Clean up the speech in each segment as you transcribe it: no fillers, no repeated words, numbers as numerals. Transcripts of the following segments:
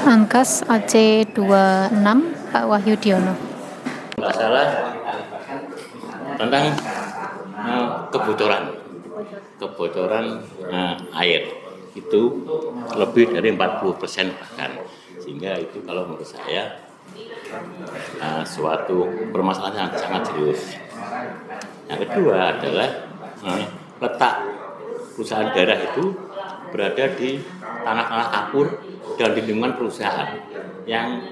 Angkas AC26 Pak Wahyudiono. Nggak salah tentang kebocoran air itu lebih dari 40% bahkan, sehingga itu kalau menurut saya suatu permasalahan yang sangat serius. Yang kedua adalah letak perusahaan daerah itu berada di tanah-tanah kapur dan di lingkungan perusahaan yang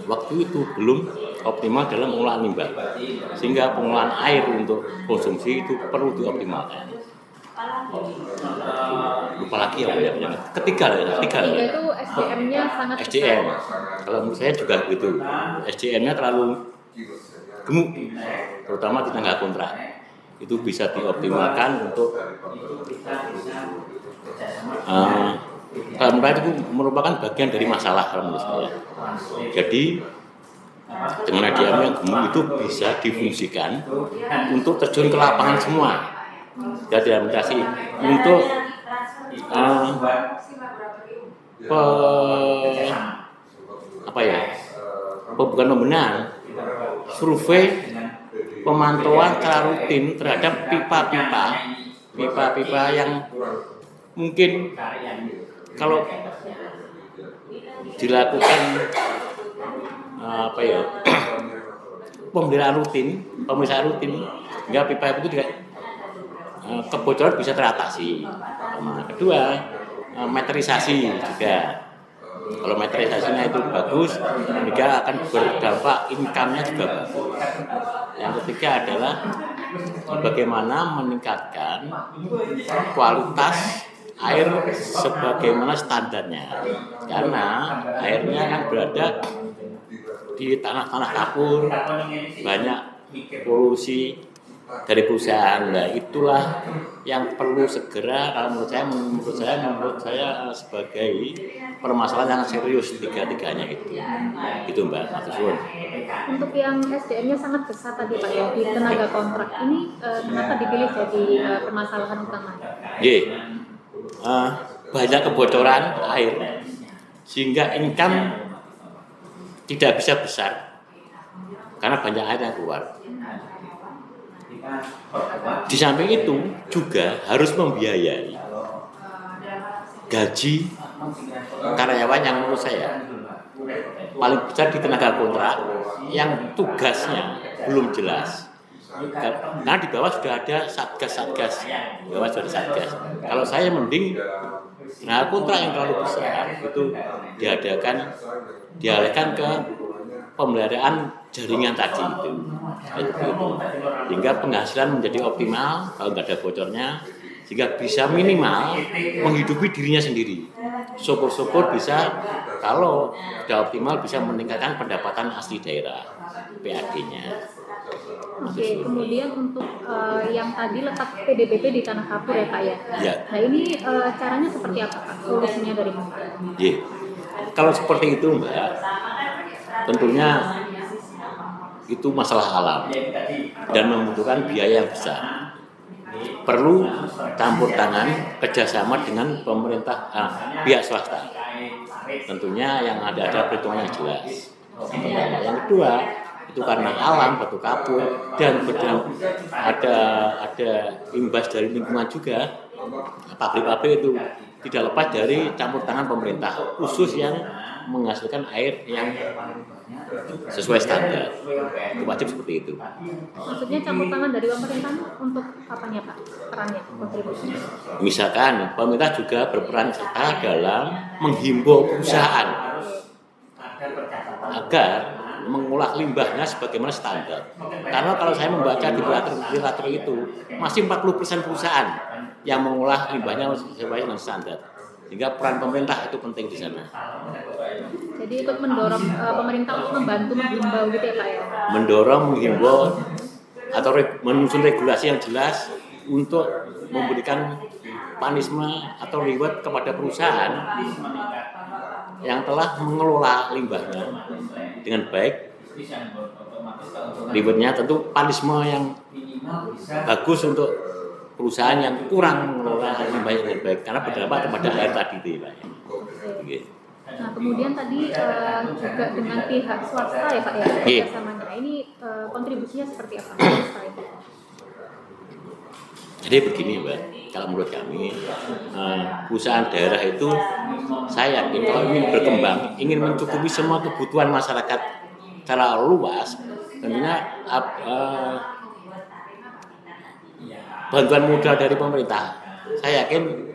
waktu itu belum optimal dalam pengolahan limbah, sehingga pengolahan air untuk konsumsi itu perlu dioptimalkan. Lupa lagi ya, ketiga itu SDM-nya sangat SDM. Kalau menurut saya juga begitu, SDM-nya terlalu gemuk, terutama di tengah kontrak. Itu bisa dioptimalkan untuk kalau menurut itu merupakan bagian dari masalah kalau menurut saya. Jadi dengan SDM yang gemuk itu bisa difungsikan untuk terjun ke lapangan semua. Jadi administrasi untuk bukan pembenahan, survei, pemantauan secara rutin terhadap pipa-pipa yang mungkin kalau dilakukan pemeriksaan rutin, hingga pipa itu juga kebocoran bisa teratasi. Kedua, meterisasi juga. Kalau meterisasinya itu bagus, juga akan berdampak income-nya juga bagus. Yang ketiga adalah bagaimana meningkatkan kualitas air sebagaimana standarnya. Karena airnya kan berada di tanah-tanah kapur, banyak polusi dari perusahaan. Nah, itulah yang perlu segera, kalau menurut saya sebagai permasalahan yang serius tiga-tiganya itu Mbak. Maksudnya untuk yang SDM-nya sangat besar tadi Pak ya, di tenaga kontrak ini kenapa dipilih jadi permasalahan utama? Banyak kebocoran air sehingga income tidak bisa besar karena banyak air yang keluar. Di samping itu juga harus membiayai gaji karyawan yang menurut saya paling besar di tenaga kontrak yang tugasnya belum jelas. Karena di bawah sudah ada satgas. Kalau saya mending tenaga kontrak yang terlalu besar itu dialihkan ke pemeliharaan jaringan tadi itu. Sehingga penghasilan menjadi optimal kalau nggak ada bocornya, sehingga bisa minimal menghidupi dirinya sendiri. Syukur-syukur bisa kalau sudah optimal bisa meningkatkan pendapatan asli daerah, PAD-nya. Oke, kemudian untuk yang tadi letak PDBP di tanah kapur ya Pak ya. Ya. Nah ini caranya seperti apa Pak? Solusinya dari mana? Kalau seperti itu Mbak, tentunya itu masalah alam dan membutuhkan biaya yang besar. Perlu campur tangan kerjasama dengan pemerintah pihak swasta. Tentunya yang ada perhitungan yang jelas. Yang kedua, itu karena alam batu kapur dan ada imbas dari lingkungan juga. Pabrik-pabrik itu tidak lepas dari campur tangan pemerintah khusus yang menghasilkan air yang sesuai standar. Itu wajib seperti itu. Maksudnya campur tangan dari pemerintah untuk apanya Pak? Perannya, kontribusinya? Misalkan pemerintah juga berperan serta dalam menghimbau perusahaan agar mengolah limbahnya sebagaimana standar. Karena kalau saya membaca di literatur itu masih 40% perusahaan yang mengolah limbahnya sesuai dengan standar. Sehingga peran pemerintah itu penting di sana. Jadi ikut mendorong pemerintah untuk membantu menghimbau gitu ya Pak ya? Mendorong, menghimbau atau menyusun regulasi yang jelas untuk memberikan punishment atau reward kepada perusahaan yang telah mengelola limbahnya dengan baik. Rewardnya tentu punishment yang bagus untuk perusahaan yang kurang mengelola limbahnya dengan baik, karena berdampak kepada air tadi itu, Pak. Nah, kemudian tadi juga dengan pihak swasta ya Pak ya, Iya. kerjasamanya. Ini kontribusinya seperti apa? Swasta itu? Jadi begini Mbak, kalau menurut kami perusahaan daerah itu saya yakin kalau ingin berkembang, ingin mencukupi semua kebutuhan masyarakat secara luas, tentunya bantuan modal dari pemerintah saya yakin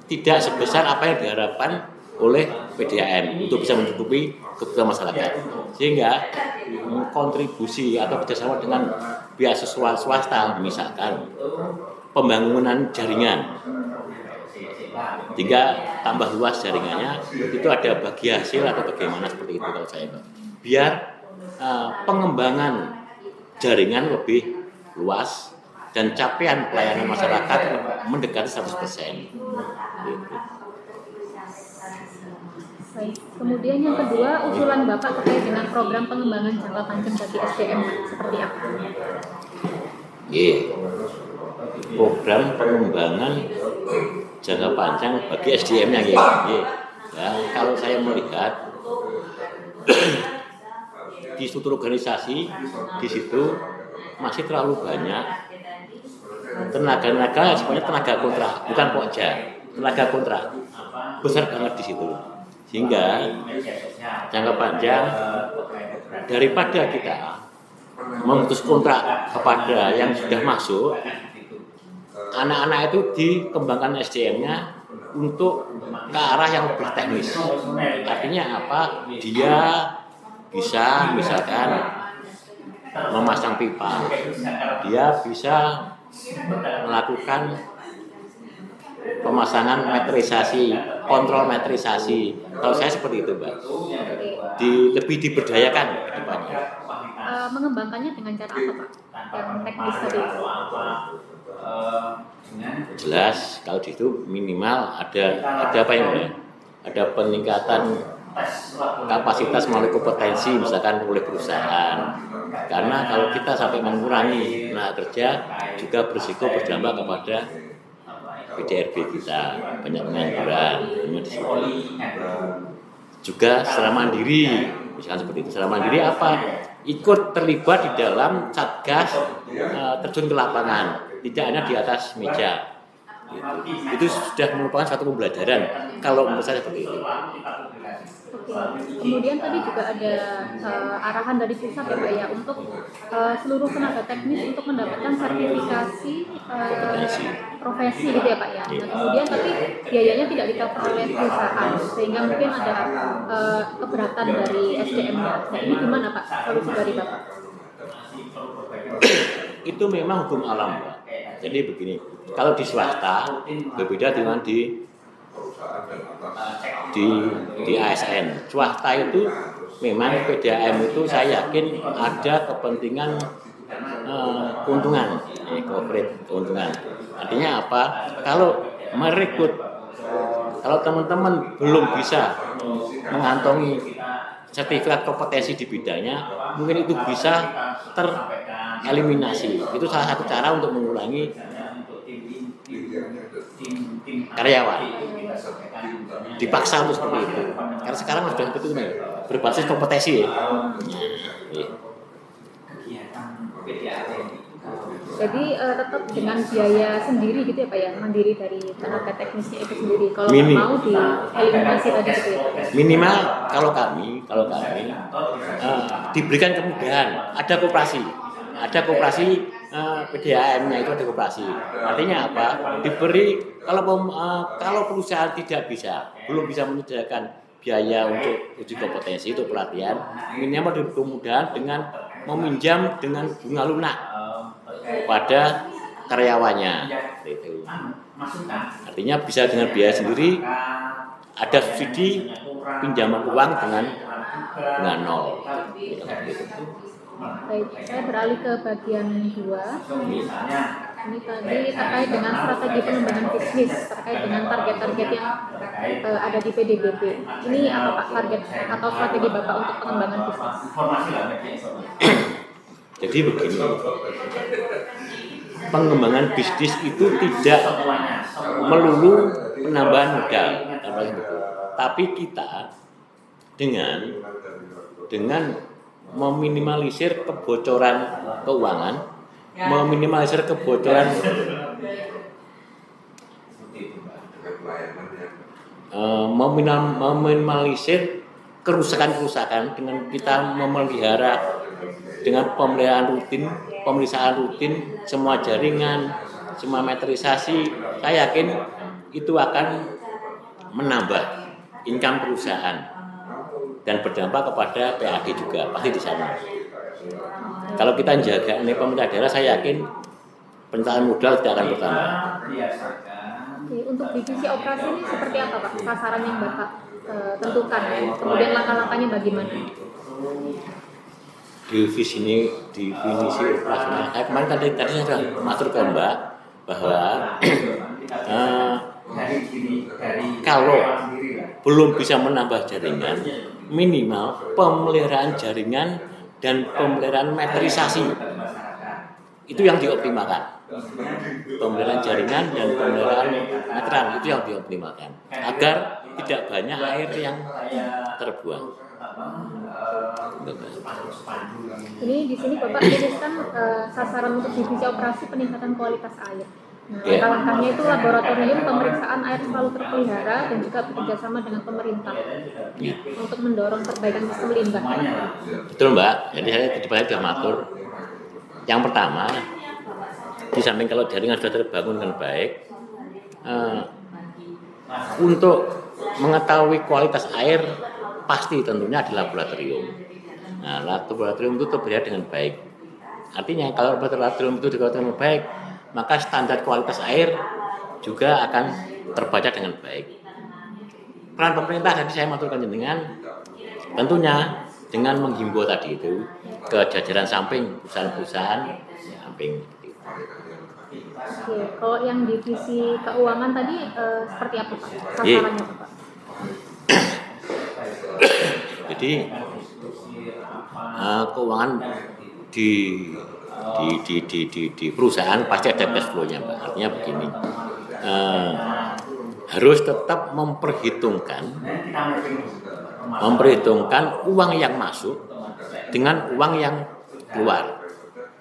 tidak sebesar apa yang diharapkan oleh PDAM untuk bisa mencukupi kebutuhan masyarakat, sehingga kontribusi atau kerjasama dengan pihak swasta, misalkan pembangunan jaringan, hingga tambah luas jaringannya, itu ada bagi hasil atau bagaimana seperti itu kalau saya, biar pengembangan jaringan lebih luas dan capaian pelayanan masyarakat mendekati 100%. Gitu. Baik. Kemudian yang kedua, usulan Bapak terkait dengan program pengembangan jangka panjang bagi SDM seperti apa? Program pengembangan jangka panjang bagi SDM-nya ya. Kalau saya melihat di struktur organisasi di situ masih terlalu banyak tenaga sebenarnya tenaga kontrak, bukan pokja, tenaga kontrak besar banget di situ, sehingga jangka panjang daripada kita memutus kontrak kepada yang sudah masuk, anak-anak itu dikembangkan SDM-nya untuk ke arah yang lebih teknis. Artinya apa? Dia bisa misalkan memasang pipa, dia bisa melakukan pemasangan metrisasi, kontrol metrisasi. Kalau saya seperti itu, Mbak. Lebih diberdayakan ke depannya. Mengembangkannya dengan cara apa, Pak? Yang teknis tadi. Jelas kalau di situ minimal ada apa ya? Ada peningkatan kapasitas melalui kompetensi misalkan oleh perusahaan. Karena kalau kita sampai mengurangi tenaga kerja juga berisiko berdampak kepada PDRB kita, banyak pengangguran. Juga secara mandiri, misalkan seperti itu. Secara mandiri apa? Ikut terlibat di dalam satgas terjun ke lapangan, tidak hanya di atas meja. Itu sudah merupakan satu pembelajaran kalau menurut saya seperti itu. Oke. Kemudian tadi juga ada arahan dari pusat ya Pak ya untuk seluruh tenaga teknis untuk mendapatkan sertifikasi profesi gitu ya Pak ya. Nah, kemudian tapi biayanya tidak di-cover oleh perusahaan sehingga mungkin ada keberatan dari SDM-nya. Nah, ini gimana Pak solusi dari Bapak? Itu memang hukum alam, Pak. Jadi begini, kalau di swasta berbeda dengan di ASN. Swasta itu memang PDAM itu saya yakin ada kepentingan keuntungan, corporate keuntungan. Artinya apa? Kalau merekrut, kalau teman-teman belum bisa mengantongi sertifikat kompetensi di bidangnya, mungkin itu bisa tereliminasi. Itu salah satu cara untuk mengurangi karyawan. Dipaksa untuk seperti itu. Karena sekarang sudah seperti itu, berbasis kompetensi ya. Jadi tetap dengan biaya sendiri gitu ya Pak ya, mandiri dari tenaga teknisnya itu sendiri. Kalau mau dieliminasi tadi gitu ya. Minimal kalau kami diberikan kemudahan, ada koperasi PDAM-nya itu ada koperasi. Artinya apa? Diberi kalau perusahaan belum bisa menyediakan biaya untuk uji kompetensi itu pelatihan, minimal diberi kemudahan dengan meminjam dengan bunga lunak pada karyawannya. Itu. Artinya bisa dengan biaya sendiri, ada subsidi pinjaman uang dengan nol. Baik, saya beralih ke bagian 2. Ini tadi terkait dengan strategi pengembangan bisnis, terkait dengan target-target yang ada di PDBP. Ini apa Pak target atau strategi Bapak untuk pengembangan bisnis? Jadi begini, pengembangan bisnis itu tidak melulu penambahan modal, tapi kita dengan meminimalisir kebocoran keuangan, meminimalisir kebocoran meminimalisir kerusakan-kerusakan dengan kita memelihara dengan pemeriksaan rutin semua jaringan, semua meterisasi. Saya yakin itu akan menambah income perusahaan dan berdampak kepada PAD juga pasti di sana. Kalau kita jaga ini pemerintah daerah, saya yakin pencarian modal tidak akan bertambah. Oke, untuk divisi operasi ini seperti apa Pak? Sasaran yang Bapak tentukan ya? Kemudian langkah-langkahnya bagaimana? Divisi operasional. Kemarin tadi saya sudah matur ke Mbak bahwa kalau belum bisa menambah jaringan, minimal pemeliharaan jaringan dan pemeliharaan meterisasi itu yang dioptimalkan. Pemeliharaan jaringan dan pemeliharaan meteran itu yang dioptimalkan agar tidak banyak air yang terbuang. Ini di sini Bapak tuliskan sasaran untuk divisi operasi peningkatan kualitas air. Nah, langkah-langkahnya itu laboratorium pemeriksaan air selalu terpelihara dan juga bekerjasama dengan pemerintah untuk mendorong perbaikan sistem limbah. Betul Mbak, jadi saya sudah matur. Yang pertama, di samping kalau jaringan sudah terbangun dengan baik, untuk mengetahui kualitas air pasti tentunya di laboratorium. Nah, laboratorium itu terpelihara dengan baik. Artinya kalau laboratorium itu dikelola dengan baik, maka standar kualitas air juga akan terbaca dengan baik. Peran pemerintah tadi saya maturkan dengan tentunya dengan menghimbau tadi itu ke jajaran samping perusahaan-perusahaan samping. Oke, kalau yang divisi keuangan tadi seperti apa Pak? Sasarannya Pak? Jadi keuangan di perusahaan pasti ada cash flow-nya Mbak. Artinya begini, harus tetap memperhitungkan uang yang masuk dengan uang yang keluar.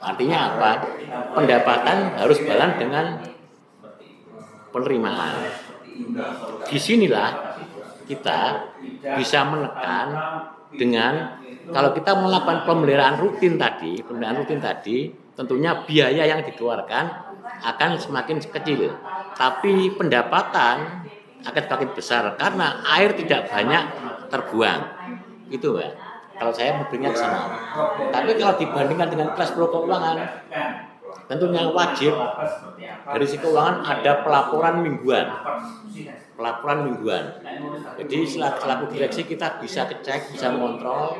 Artinya apa? Pendapatan harus balan dengan penerimaan. Disinilah kita bisa menekan dengan kalau kita melakukan pemeliharaan rutin tadi, tentunya biaya yang dikeluarkan akan semakin kecil, tapi pendapatan akan semakin besar karena air tidak banyak terbuang. Itu Mbak. Kalau saya memberinya ke sana. Tapi kalau dibandingkan dengan kelas pro keuangan, tentunya wajib dari sisi keuangan ada pelaporan mingguan. Jadi selaku direksi kita bisa cek, bisa mengontrol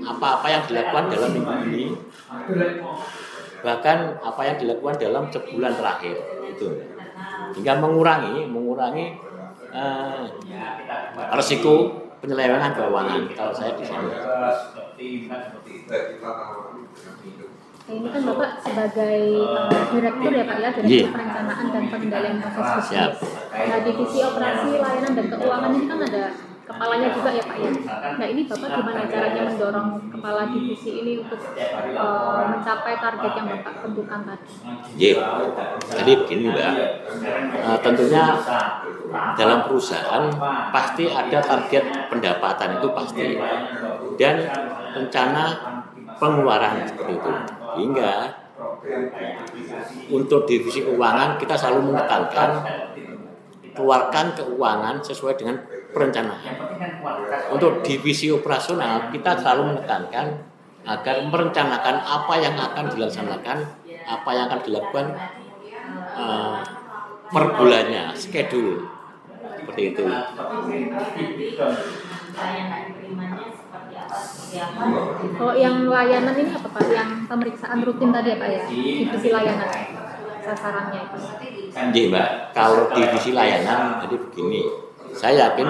apa-apa yang dilakukan dalam minggu ini, bahkan apa yang dilakukan dalam sebulan terakhir itu, hingga mengurangi risiko penyelewengan keuangan kalau saya di sana. Ini kan Bapak sebagai direktur ya Pak ya, Direktur Perencanaan dan Pengendalian Proses Bisnis. Nah, divisi operasi layanan dan keuangan ini kan ada kepalanya juga ya Pak ya. Nah, ini Bapak gimana caranya mendorong kepala divisi ini untuk mencapai target yang Bapak tentukan tadi? Jadi begini Mbak, tentunya dalam perusahaan pasti ada target pendapatan itu pasti, dan rencana pengeluaran seperti itu. Hingga untuk divisi keuangan kita selalu menekankan keluarkan keuangan sesuai dengan perencanaan. Untuk divisi operasional kita selalu menekankan agar merencanakan apa yang akan dilaksanakan, apa yang akan dilakukan per bulannya, schedule seperti itu. Kalau yang layanan ini apa Pak? Yang pemeriksaan rutin tadi ya Pak ya? Divisi layanan sasarannya itu. Jadi Mbak, kalau divisi layanan jadi begini, saya yakin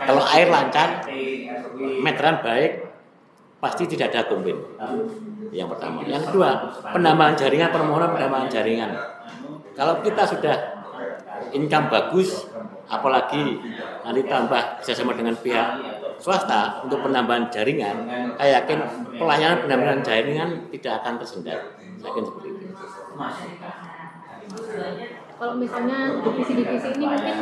kalau air lancar, meteran baik, pasti tidak ada komplain. Yang pertama. Yang kedua, permohonan penambahan jaringan. Kalau kita sudah income bagus, apalagi nanti tambah kerjasama dengan pihak swasta untuk penambahan jaringan, saya yakin pelayanan penambahan jaringan tidak akan tersendat. Saya yakin seperti itu. Kalau misalnya divisi-divisi ini mungkin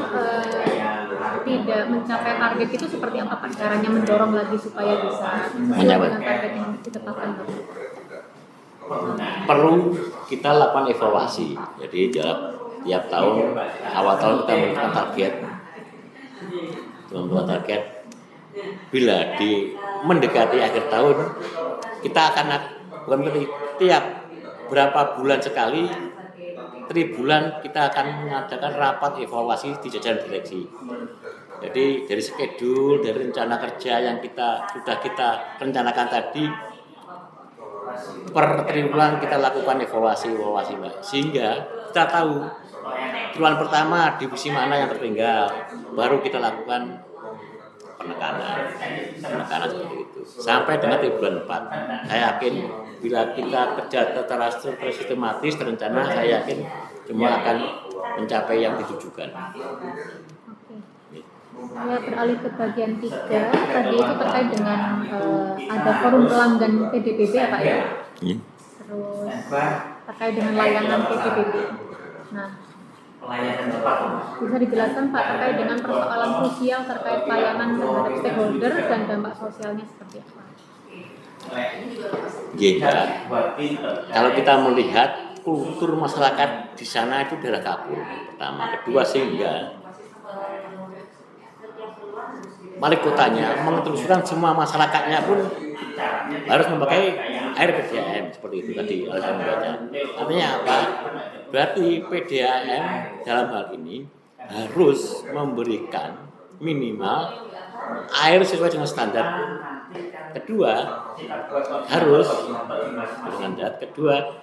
tidak mencapai target itu seperti apa Pak? Caranya mendorong lagi supaya bisa sesuai dengan target yang ditetapkan Pak? Perlu kita lakukan evaluasi. Jadi tiap tahun, awal tahun kita menentukan target. Membuat target. Bila mendekati akhir tahun, kita akan tiap berapa bulan sekali, tribulan kita akan mengadakan rapat evaluasi di jajaran direksi. Jadi dari schedule, dari rencana kerja yang sudah kita rencanakan tadi, per tribulan kita lakukan evaluasi Mbak. Sehingga kita tahu tribulan pertama divisi mana yang tertinggal, baru kita lakukan penekanan seperti itu. Sampai dengan tribulan 4. Saya yakin bila kita kerja secara sistematis, terencana, saya yakin semua akan mencapai yang ditujukan. Oke. Saya beralih ke bagian 3. Tadi itu terkait dengan ada forum pelanggan PDBB ya Pak ya? Terus terkait dengan layanan PDBB. Nah, bisa dijelaskan Pak terkait dengan persoalan krusial terkait pelayanan terhadap stakeholder dan dampak sosialnya seperti apa? Ya, kalau kita melihat kultur masyarakat di sana itu adalah kabur pertama, kedua sehingga wali kotanya menginstruksikan semua masyarakatnya pun harus memakai air PDAM seperti itu tadi saya membaca. Artinya apa? Berarti PDAM dalam hal ini harus memberikan minimal air sesuai dengan standar. Kedua harus standar. Kedua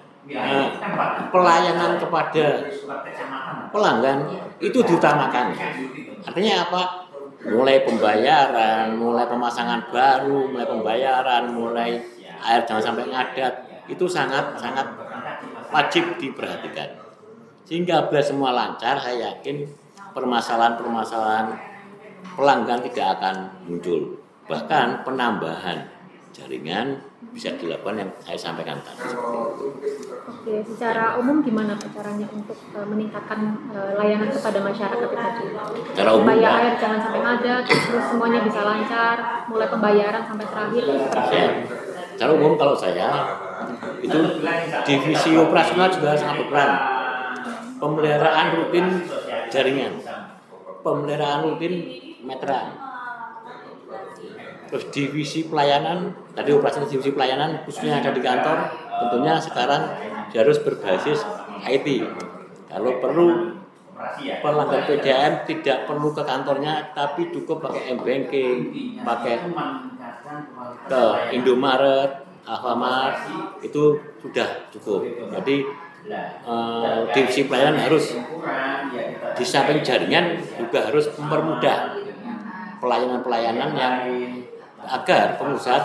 pelayanan kepada pelanggan itu diutamakan. Artinya apa? Mulai pembayaran, mulai pemasangan baru, mulai pembayaran, mulai air jangan sampai ngadat, itu sangat wajib diperhatikan. Sehingga bila semua lancar, saya yakin permasalahan-permasalahan pelanggan tidak akan muncul. Bahkan penambahan jaringan bisa dilakukan yang saya sampaikan tadi. Oke, secara umum gimana Pak caranya untuk meningkatkan layanan kepada masyarakat tadi? Supaya air jangan sampai ngadat, terus semuanya bisa lancar, mulai pembayaran sampai terakhir. Ya, secara umum kalau saya itu divisi operasional juga sangat berperan. Pemeliharaan rutin jaringan, pemeliharaan rutin meteran. Terus divisi pelayanan, tadi operasi divisi pelayanan khususnya ada di kantor, tentunya sekarang harus berbasis IT. Kalau perlu pelanggan PDAM tidak perlu ke kantornya, tapi cukup pakai m-banking, pakai ke Indomaret, Alfamart, itu sudah cukup. Jadi divisi pelayanan harus di samping jaringan juga harus mempermudah pelayanan-pelayanan yang agar pengusaha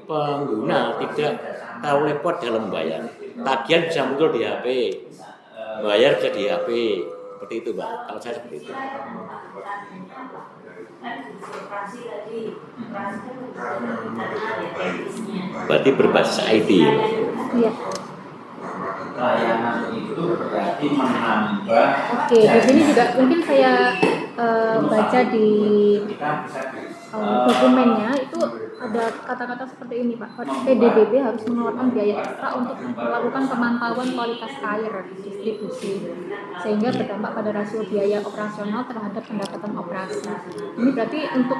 pengguna tidak terlalu repot dalam membayar. Tagihan bisa muncul di HP, bayar bisa di HP, seperti itu Mbak. Kalau saya seperti itu. Berarti berbasis IT. Iya. Layanan itu berarti menambah. Oke, di sini juga mungkin saya baca di dokumennya itu ada kata-kata seperti ini Pak. PDBB harus mengeluarkan biaya ekstra untuk melakukan pemantauan kualitas air distribusi sehingga berdampak pada rasio biaya operasional terhadap pendapatan operasi. Ini berarti untuk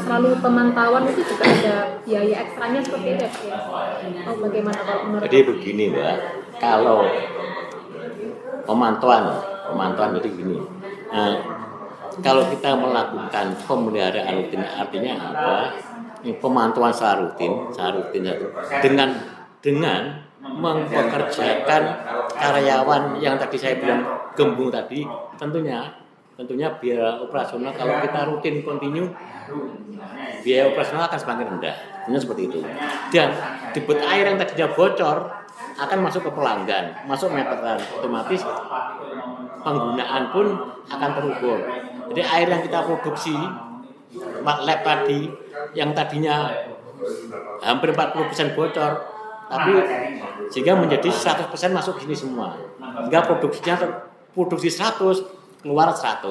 selalu pemantauan itu juga ada biaya ekstranya seperti itu ya? Oh, bagaimana kalau menurut? Jadi begini Mbak, kalau pemantauan jadi gini. Kalau kita melakukan pemeliharaan rutin artinya apa? Pemantauan secara rutin dengan mempekerjakan karyawan yang tadi saya bilang gembung tadi, tentunya biaya operasional kalau kita rutin kontinu biaya operasional akan semakin rendah. Tentunya seperti itu. Dan debit air yang tadinya bocor akan masuk ke pelanggan, masuk meteran, otomatis penggunaan pun akan terukur. Jadi air yang kita produksi lab tadi yang tadinya hampir 40% bocor, tapi sehingga menjadi 100% masuk ke sini semua. Sehingga produksi 100 keluar 100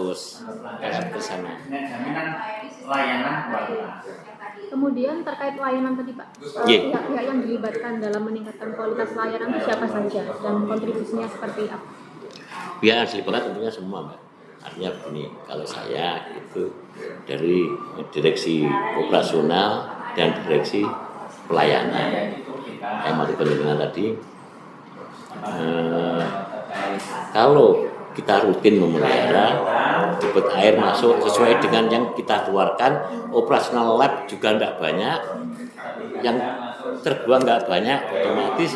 ke sana. Jaminan layanan kualitas. Kemudian terkait layanan tadi Pak, Iya. pihak-pihak yang dilibatkan dalam meningkatkan kualitas layanan itu siapa saja dan kontribusinya seperti apa? Biar dilibatkan tentunya semua, Mbak. Artinya begini, kalau saya itu dari direksi operasional dan direksi pelayanan. Yang masuk penjelasan tadi, kalau kita rutin memelihara, debit air masuk sesuai dengan yang kita keluarkan, operasional lab juga tidak banyak, yang terbuang nggak banyak, otomatis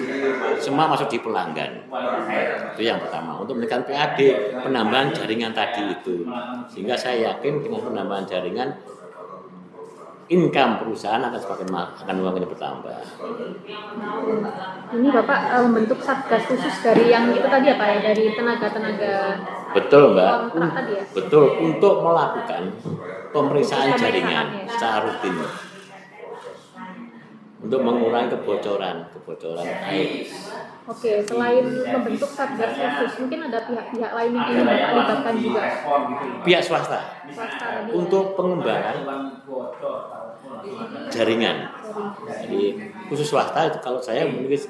semua masuk di pelanggan. Itu yang pertama. Untuk menekan PAD, penambahan jaringan tadi itu, sehingga saya yakin dengan penambahan jaringan, income perusahaan akan semakin bertambah. Ini Bapak membentuk satgas khusus dari yang itu tadi ya Pak ya, dari tenaga-tenaga Betul, Mbak. kontrak tadi ya? Betul, untuk melakukan pemeriksaan jaringan secara rutin. Untuk mengurangi kebocoran air. Oke, selain membentuk satgas khusus, mungkin ada pihak-pihak lain yang ingin Bapak libatkan juga? Pihak swasta Swasta tadi ya? untuk pengembangan jaringan. Jadi khusus swasta itu kalau saya memiliki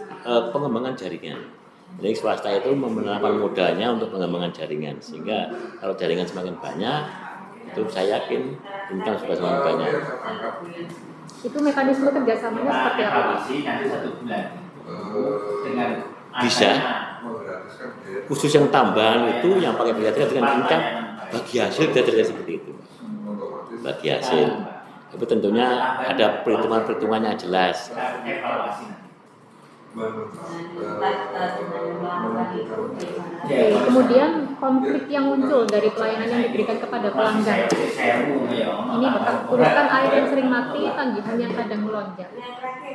pengembangan jaringan. Jadi swasta itu memenangkan modalnya untuk pengembangan jaringan, sehingga kalau jaringan semakin banyak, itu saya yakin income juga semakin banyak. Itu mekanisme kerjasamanya seperti apa Pak? Bisa. Khusus yang tambahan itu yang pakai biaya dengan income, bagi hasil tidak terjadi seperti itu. Bagi hasil. Tapi tentunya ada perhitungan-perhitungannya jelas. Oke, kemudian konflik yang muncul dari pelayanan yang diberikan kepada pelanggan. Ini Bapak, urutan air yang sering mati, tagihan yang kadang melonjak.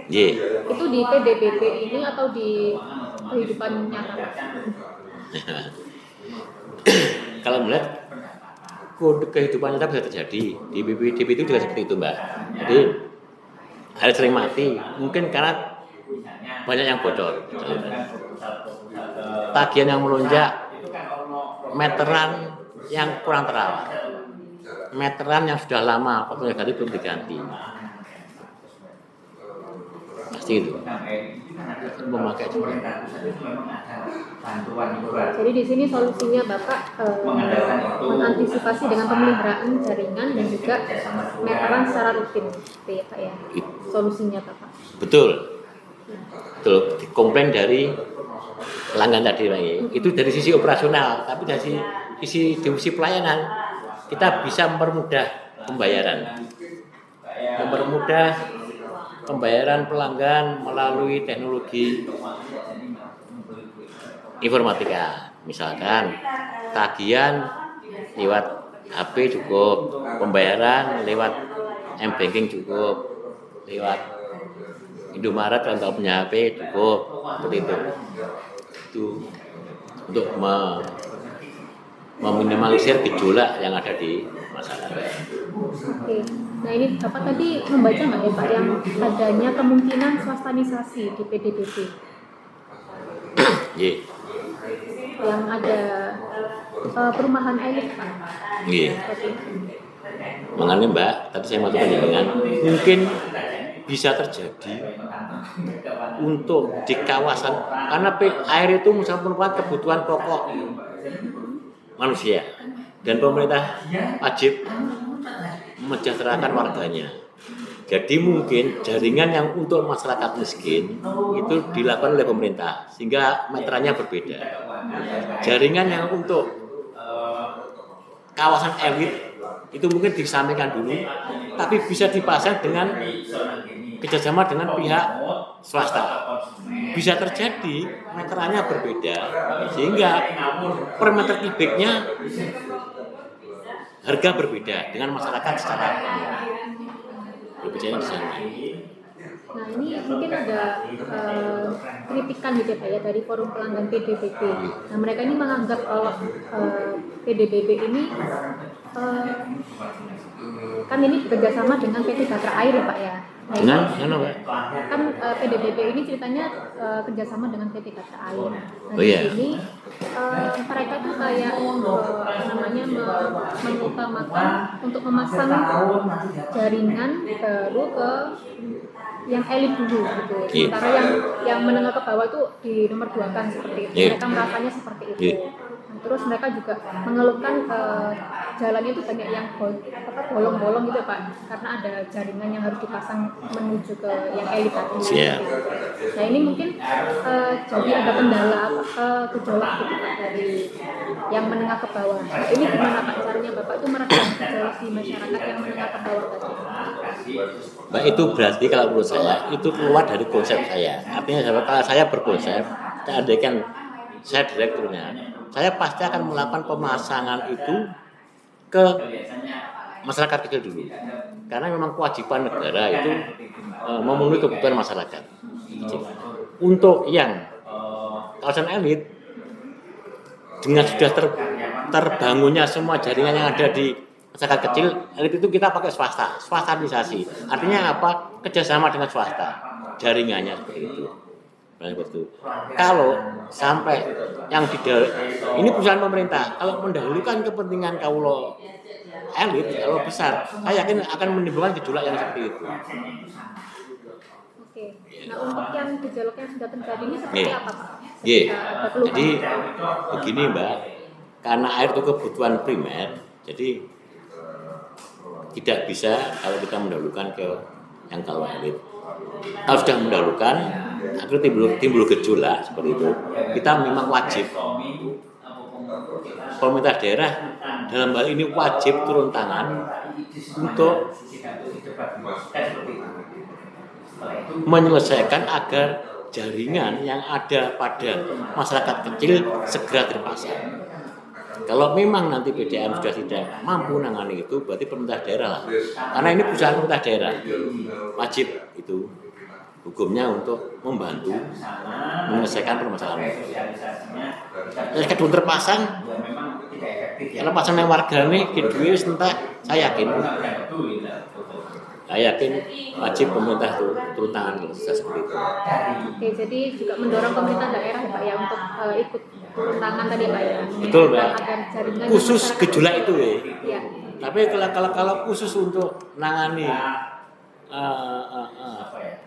Itu di PDBP ini atau di kehidupan nyata? Kalau melihat kode kehidupan nyata bisa terjadi di BPDB itu juga seperti itu, Mbak. Jadi air sering mati mungkin karena banyak yang bocor, tagihan yang melonjak, meteran yang kurang terawat, meteran yang sudah lama waktu ganti belum diganti, pasti itu memakai juga. Jadi di sini solusinya Bapak mengantisipasi dengan pemeliharaan jaringan dan juga meteran secara rutin, seperti ya Pak ya. Solusinya Bapak. Betul, komplain dari pelanggan tadi lagi. Itu dari sisi operasional, tapi dari sisi pelayanan kita bisa mempermudah pembayaran pelanggan melalui teknologi informatika. Misalkan tagihan lewat HP cukup, pembayaran lewat m-banking cukup, lewat Indomaret kalau punya HP cukup, seperti itu. Itu untuk meminimalisir gejolak yang ada di masyarakat. Oke. Nah ini Bapak tadi membaca nggak ya Pak yang adanya kemungkinan swastanisasi di PDBP? Iya. Yang ada perumahan elit Pak. Iya. Seperti itu. Makanya Mbak, tadi saya mau dengan mungkin bisa terjadi untuk di kawasan, karena air itu merupakan kebutuhan pokok manusia dan pemerintah wajib mensejahterakan warganya. Jadi mungkin jaringan yang untuk masyarakat miskin itu dilakukan oleh pemerintah sehingga meterannya berbeda. Jaringan yang untuk kawasan elit itu mungkin disampaikan dulu, tapi bisa dipasang dengan kerjasama dengan pihak swasta. Bisa terjadi meterannya berbeda sehingga per meter kubiknya harga berbeda dengan masyarakat secara berbicara di sana. Nah ini mungkin ada kritikan gitu ya Pak ya dari forum pelanggan PDBP. Nah mereka ini menganggap kalau PDBP ini Kan ini bekerjasama dengan PT Batra Air ya Pak ya. Nah, Dengan Mbak? kan PDBP ini ceritanya kerjasama dengan PT Batra Air. Nah, Oh, iya. di sini mereka tuh kayak mengutamakan untuk memasang jaringan baru ke yang elit dulu gitu. Sementara yang menengah ke bawah itu di nomor 2 kan seperti itu. Yeah. Mereka merasanya seperti itu. Yeah. Nah, terus mereka juga mengeluhkan jalannya itu banyak yang bolong-bolong gitu Pak, karena ada jaringan yang harus dipasang menuju ke yang elit tadi. Yeah. Nah ini mungkin jadi ada kendala gejolak gitu Pak dari yang menengah ke bawah. Nah, ini gimana Pak caranya Bapak itu meredam gejolak di masyarakat yang menengah ke bawah tadi? Mbak, itu berarti kalau menurut saya itu keluar dari konsep saya. Artinya kalau saya berkonsep, saya andaikan saya direkturnya, saya pasti akan melakukan pemasangan itu ke masyarakat kecil dulu. Karena memang kewajiban negara itu memenuhi kebutuhan masyarakat. Untuk yang kawasan elit, dengan sudah terbangunnya semua jaringan yang ada di masyarakat kecil, elit itu kita pakai swastanisasi. Artinya apa? Kerjasama dengan swasta, jaringannya seperti itu. Kalau sampai yang ini perusahaan pemerintah, kalau mendahulukan kepentingan kaulo elit, kalau besar, saya yakin akan menimbulkan gejolak yang seperti itu. Oke. Nah untuk yang gejolak yang sudah terjadi ini seperti apa Pak? Jadi begini Mbak, karena air itu kebutuhan primer, jadi tidak bisa kalau kita mendahulukan ke yang kaulo elit. Kalau sudah mendahulukan, akhirnya timbul gejolak seperti itu. Kita memang wajib, pemerintah daerah dalam hal ini wajib turun tangan untuk menyelesaikan agar jaringan yang ada pada masyarakat kecil segera terpasang. Kalau memang nanti PDAM sudah tidak mampu menangani itu, berarti pemerintah daerah lah. Karena ini perusahaan pemerintah daerah, wajib itu hukumnya untuk membantu menyelesaikan permasalahan itu. Ketika belum terpasang, kalau pasang yang warga ini kedua entah, saya yakin wajib pemerintah itu turun tangan kalau sudah seperti itu. Oke, jadi juga mendorong pemerintah daerah ya Pak ya untuk ikut turun tangan tadi Pak ya. Betul Mbak. Agar jaringan Khusus gejolak itu ya. Ya. Tapi kalau khusus untuk menangani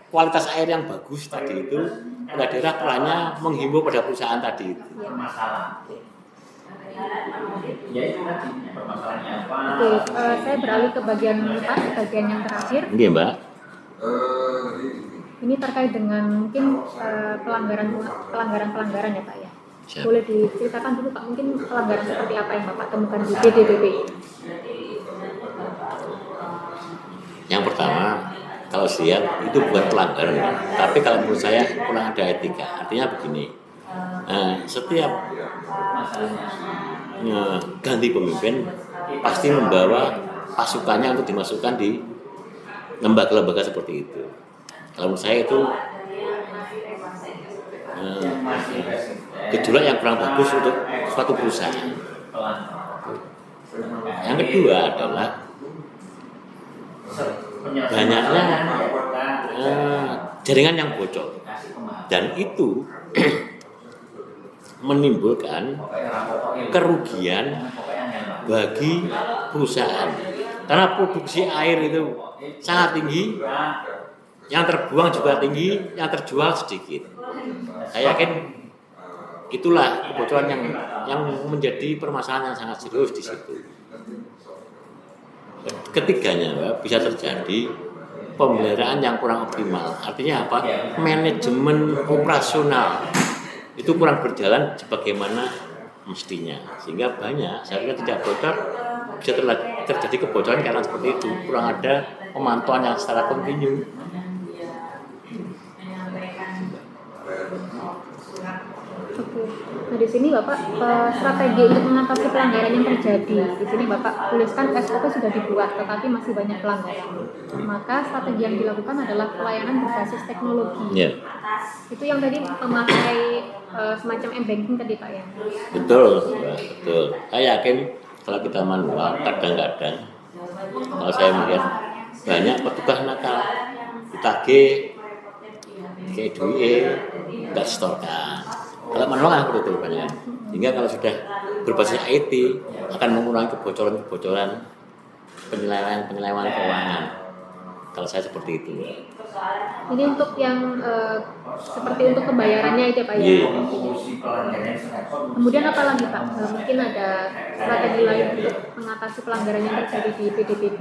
kualitas air yang bagus tadi itu, pemerintah daerah perannya menghimbau pada perusahaan tadi itu. Masalah. Ya itu tadi permasalahannya apa? Oke, saya beralih ke bagian bagian yang terakhir. Iya Mbak. Ini terkait dengan mungkin pelanggaran ya Pak ya. Siap. Boleh diceritakan dulu Pak, mungkin pelanggaran seperti apa yang Bapak temukan di PDBP? Yang pertama, kalau saya lihat itu bukan pelanggaran, Pak. Tapi kalau menurut saya kurang ada etika. Artinya begini, setiap ganti pemimpin pasti membawa pasukannya untuk dimasukkan di lembaga-lembaga seperti itu. Kalau menurut saya itu gejolak yang kurang bagus untuk suatu perusahaan. Yang kedua adalah banyaknya jaringan yang bocor, dan itu menimbulkan kerugian bagi perusahaan karena produksi air itu sangat tinggi, yang terbuang juga tinggi, yang terjual sedikit. Saya yakin itulah kebocoran yang menjadi permasalahan yang sangat serius di situ. Ketiganya bisa terjadi pemeliharaan yang kurang optimal. Artinya apa? Manajemen operasional itu kurang berjalan sebagaimana mestinya, sehingga banyak seharusnya tidak bocor bisa terjadi kebocoran karena seperti itu, kurang ada pemantauan yang secara kontinu. Oke. Nah di sini Bapak strategi untuk mengatasi pelanggaran yang terjadi. Di sini Bapak tuliskan SOP sudah dibuat, tetapi masih banyak pelanggaran. Maka strategi yang dilakukan adalah pelayanan berbasis teknologi. Yeah. Itu yang tadi memakai semacam m-banking tadi Pak ya. Betul, betul. Saya yakin kalau kita manual kadang-kadang Kalau saya melihat banyak petugas nakal ditagih kayak duit nggak disetorkan. Kalau manual kan begitu banyak. Sehingga kalau sudah berbasis IT akan mengurangi kebocoran penyelewengan keuangan. Kalau saya seperti itu. Ini untuk yang seperti untuk pembayarannya itu ya Pak ya. Iya. Kemudian apa lagi Pak? Mungkin ada strategi lain untuk mengatasi pelanggaran yang terjadi di PDPP.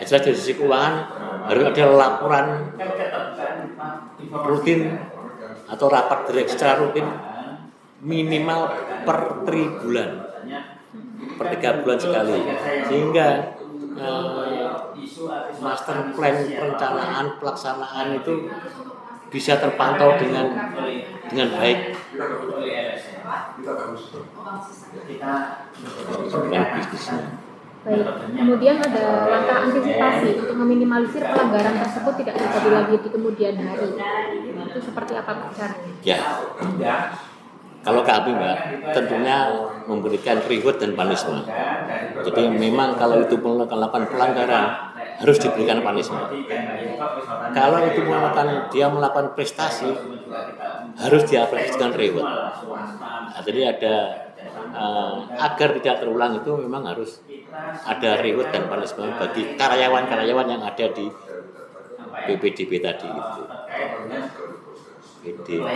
Jelas dari sisi keuangan harus ada laporan rutin atau rapat direksi secara rutin minimal per 3 bulan, per 3 bulan sekali, sehingga master plan perencanaan pelaksanaan itu bisa terpantau dengan baik. Dengan bisnisnya. Baik. Kemudian ada langkah antisipasi untuk meminimalisir pelanggaran tersebut tidak terjadi lagi di kemudian hari. Itu seperti apa Pak caranya? Ya. Kalau kami Mbak, tentunya memberikan reward dan punishment. Jadi memang kalau itu melakukan pelanggaran harus diberikan punishment. Kalau itu dia melakukan prestasi harus diapresiasi dengan reward. Nah, jadi ada agar tidak terulang itu memang harus ada reward dan punishment bagi karyawan-karyawan yang ada di PPDB tadi itu. PDB.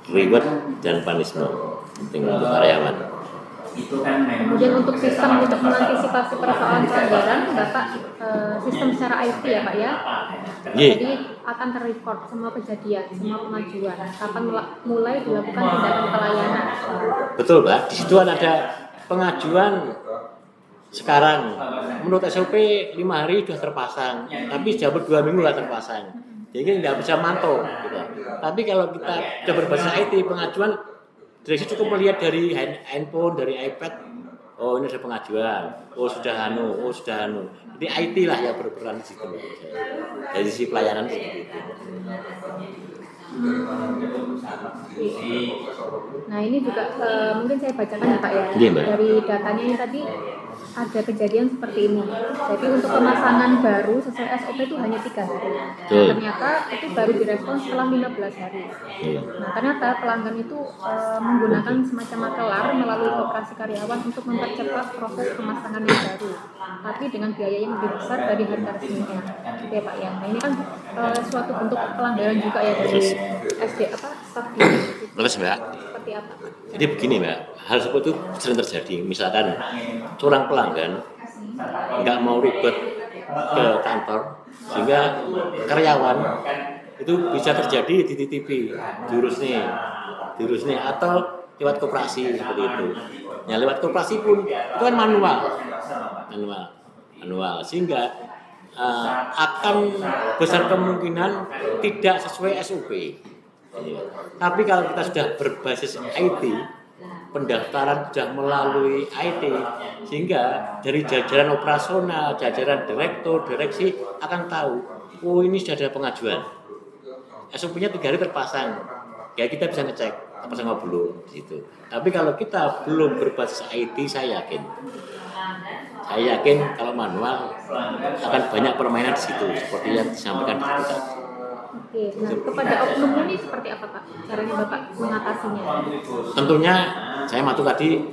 Reward dan punishment penting untuk karyawan. Kemudian untuk sistem untuk mengantisipasi persoalan pelanggaran, Bapak sistem secara IT ya Pak ya. Yeah. Jadi akan terrecord semua kejadian, semua pengajuan, kapan mulai dilakukan tindakan pelayanan. Betul Pak, di situ ada pengajuan sekarang menurut SOP 5 hari sudah terpasang, tapi sudah 2 minggu nggak terpasang. Jadi nggak bisa mantau. Gitu. Tapi kalau kita sudah berbasis IT pengajuan, direksi cukup melihat dari handphone, dari iPad. Oh ini ada pengajuan. Oh sudah anu. Jadi IT lah yang berperan di situ. Dari sisi pelayanan seperti itu. Nah ini juga mungkin saya bacakan ya Pak ya. Iya, Mbak. Dari datanya ini tadi ada kejadian seperti ini. Jadi untuk pemasangan baru sesuai SOP itu hanya 3 hari. Betul. Ternyata itu baru direspon setelah 15 hari. Nah ternyata pelanggan itu menggunakan semacam makelar melalui koperasi karyawan untuk mempercepat proses pemasangan yang baru, tapi dengan biaya yang lebih besar dari harga resminya. Gitu ya Pak ya. Nah ini kan suatu bentuk pelanggaran juga ya dari staf di Terus Mbak, seperti apa? jadi begini Mbak, hal seperti itu sering terjadi. Misalkan seorang pelanggan nggak mau ribet ke kantor, sehingga karyawan itu bisa terjadi dititipi diurus nih atau lewat koperasi seperti itu. Ya lewat koperasi pun itu kan manual, sehingga akan besar kemungkinan tidak sesuai SOP. Tapi kalau kita sudah berbasis IT, pendaftaran sudah melalui IT, sehingga dari jajaran operasional, jajaran direktur, direksi akan tahu, oh ini sudah ada pengajuan. SOP-nya 3 hari terpasang, ya kita bisa ngecek terpasang apa belum di situ. Tapi kalau kita belum berbasis IT, saya yakin kalau manual akan banyak permainan di situ, seperti yang disampaikan di situ tadi. Oke, nah kepada oknum ini seperti apa Pak? Caranya Bapak mengatasinya? Tentunya saya maksud tadi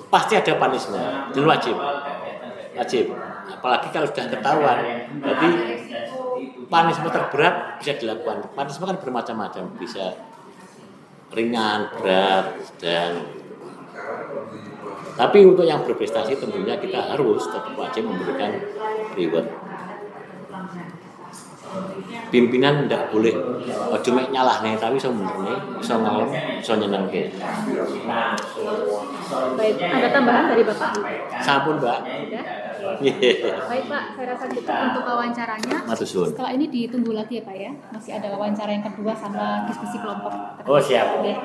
pasti ada punishment dan wajib. Apalagi kalau sudah ketahuan, berarti punishment terberat bisa dilakukan. Punishment kan bermacam-macam, bisa ringan, berat, sedang. Tapi untuk yang berprestasi tentunya kita harus tetap wajib memberikan reward. Pimpinan tidak boleh cuma nyalahne tapi iso benerne, iso ngelem, iso nyenengke. Baik, ada tambahan dari Bapak? Sampun, Mbak. Sudah? Yeah. Baik Pak, saya rasa cukup untuk wawancaranya. Matur suwun. Setelah ini ditunggu lagi ya Pak ya. Masih ada wawancara yang kedua sama diskusi kelompok. Oh, siap. Oke.